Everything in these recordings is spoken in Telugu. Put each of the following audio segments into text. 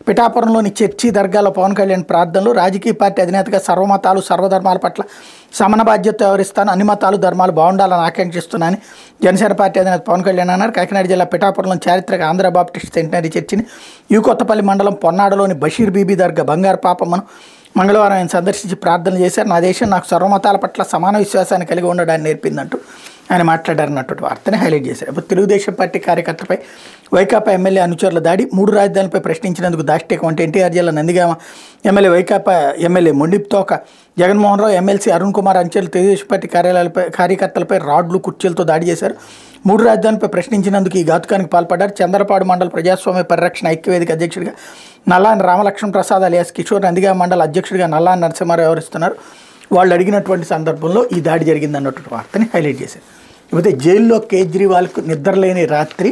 పిఠాపురంలోని చర్చి దర్గాలో పవన్ కళ్యాణ్ ప్రార్థనలు, రాజకీయ పార్టీ అధినేతగా సర్వమతాలు సర్వధర్మాల పట్ల సమన బాధ్యత వ్యవహరిస్తాను, అన్ని మతాలు ధర్మాలు బాగుండాలని ఆకాంక్షిస్తున్నానని జనసేన పార్టీ అధినేత పవన్ కళ్యాణ్ అన్నారు. కాకినాడ జిల్లా పిఠాపురంలోని చారిత్రక ఆంధ్ర బాప్టిస్ట్ సెంటనరీ చర్చిని, కొత్తపల్లి మండలం పొన్నాడలోని బషీర్ బీబీ దర్గా బంగారు పాపమ్మను మంగళవారం ఆయన సందర్శించి ప్రార్థనలు చేశారు. నా దేశం నాకు సర్వమతాల పట్ల సమాన విశ్వాసాన్ని కలిగి ఉండడాన్ని నేర్పిందంటూ ఆయన మాట్లాడారన్నటువంటి వార్తని హైలైట్ చేశారు. ఇప్పుడు తెలుగుదేశం పార్టీ కార్యకర్తలపై వైకాపా ఎమ్మెల్యే అనుచరుల దాడి, 3 రాజధానులపై ప్రశ్నించినందుకు దాష్టీకం అంటే ఎన్టీఆర్ జిల్లా Nandigama MLA Vaikapa MLA Mondithoka Jaganmohan Rao, MLC Arun Kumar అంచెలు Telugu Desam party కార్యకర్తలపై రాడ్లు కుర్చీలతో దాడి చేశారు. 3 రాజధానులపై ప్రశ్నించినందుకు ఈ ఘాతుకానికి పాల్పడ్డారు. చంద్రపాడు మండల ప్రజాస్వామ్య పరిరక్షణ ఐక్యవేదిక అధ్యక్షుడిగా నల్లాని రామలక్ష్మణ ప్రసాద్ అలియాస్ కిషోర్, నందిగామ మండల అధ్యక్షుడిగా నల్లాని నరసింహారావు వ్యవహరిస్తున్నారు. వాళ్ళు అడిగినటువంటి సందర్భంలో ఈ దాడి జరిగిందన్నటువంటి వార్తని హైలైట్ చేశారు. ఇకపోతే జైల్లో కేజ్రీవాల్కు నిద్రలేని రాత్రి,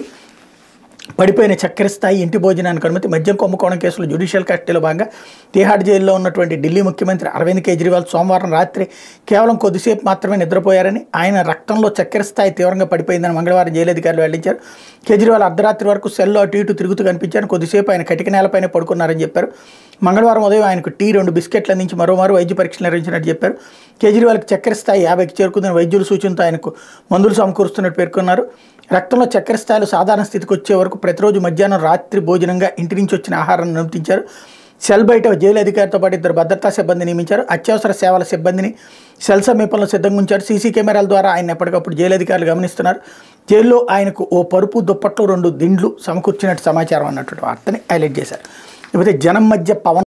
పడిపోయిన చక్కెర స్థాయి, ఇంటి భోజనానికి అనుమతి, మద్యం కుంభకోణం కేసులో జ్యుడిషియల్ కస్టడీలో భాగంగా తిహాడ్ జైల్లో ఉన్నటువంటి ఢిల్లీ ముఖ్యమంత్రి అరవింద్ కేజ్రీవాల్ సోమవారం రాత్రి కేవలం కొద్దిసేపు మాత్రమే నిద్రపోయారని, ఆయన రక్తంలో చక్కెర స్థాయి తీవ్రంగా పడిపోయిందని మంగళవారం జైలు అధికారులు వెల్లడించారు. కేజ్రీవాల్ అర్ధరాత్రి వరకు సెల్లో అటు ఇటు తిరుగుతూ కనిపించారు. కొద్దిసేపు ఆయన కటిక నేలపైనే పడుకున్నారని చెప్పారు. మంగళవారం ఉదయం ఆయనకు టీ, 2 బిస్కెట్లు అందించి మరోమారు వైద్య పరీక్షలు నిర్వహించినట్టు చెప్పారు. కేజ్రీవాల్కి చక్కెర స్థాయి 50కి చేరుకుందని వైద్యుల సూచనతో ఆయనకు మందులు సమకూరుస్తున్నట్టు పేర్కొన్నారు. రక్తంలో చక్కెర స్థాయిలు సాధారణ స్థితికి వచ్చే వరకు ప్రతిరోజు మధ్యాహ్నం రాత్రి భోజనంగా ఇంటి నుంచి వచ్చిన ఆహారాన్ని అనుమతించారు. సెల్ బయట జైలు అధికారితో పాటు 2 భద్రతా సిబ్బంది నియమించారు. అత్యవసర సేవల సిబ్బందిని సెల్ సమీపంలో సిద్ధంగా ఉంచారు. సీసీ కెమెరాల ద్వారా ఆయన ఎప్పటికప్పుడు జైలు అధికారులు గమనిస్తున్నారు. జైల్లో ఆయనకు ఓ పరుపు దుప్పట్లు 2 దిండ్లు సమకూర్చినట్టు సమాచారం అన్నటువంటి వార్తని హైలైట్ చేశారు. లేకపోతే జనం మధ్య పవన్